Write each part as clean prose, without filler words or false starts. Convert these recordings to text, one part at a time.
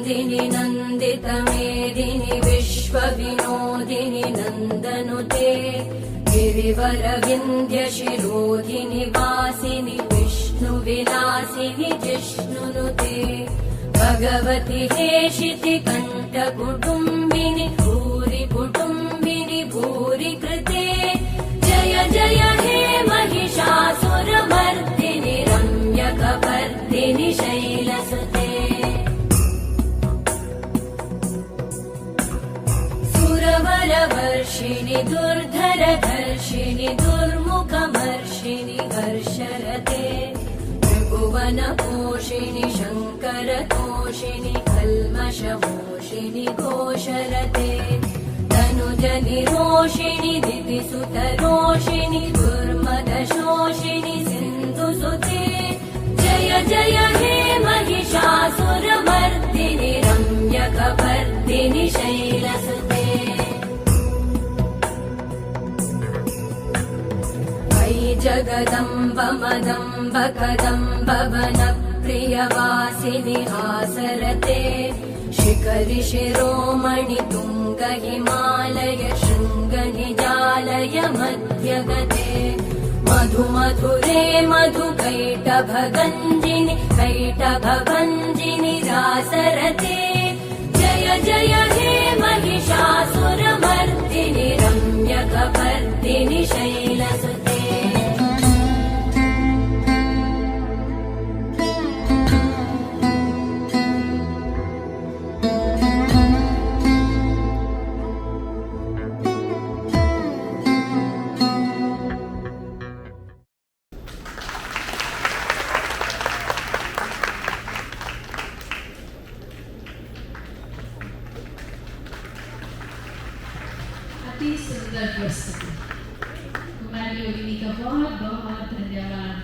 नर्दिनि नन्दितमेदिनि विश्वविनोदिनि नन्दनुते गिरिवरविन्द्यशिरोधिनि वासिनि विष्णुविलासिनि जिष्णुनुते भगवति हेशिति कण्ठकुटुम्बिनि भूरि कुटुम्बिनि भूरि कृते जय जय हे महिषासुरमर्दिनि रम्यकपर्दिनि शैलसुते सुरवरवर्षिणि दुर्धरधर्षिणि दुर्मुखमर्षिणि हर्षरते त्रिभुवनपोषिणि शङ्करतोषिणि कल्मषमोषिणि घोषरते तनुजनिरोषिणि दितिसुतरोषिणि दुर्मदशोषिणि सिन्धुसुते जय जय हे महिषासुरमर्दिनि रम्यकपर्दिनि शैलसुते जगदम्ब मदम्ब कदम्ब वनप्रियवासिनि हासरते शिखरि शिरोमणि तुङ्ग हिमालय शृङ्ग निजालय मध्यगते मधु मधुरे मधु कैटभगञ्जिनि कैटभभञ्जिनि रासरते जय जय हे महिषासुरमर्दिनि रम्यकपर्दिनि शैलसुते अति सुंदर प्रस्तुति। हमारी योगिनी का बहुत बहुत धन्यवाद।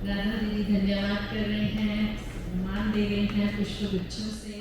राधा दीदी धन्यवाद कर रहे हैं, सम्मान दे रहे हैं पुष्प गुच्छों से।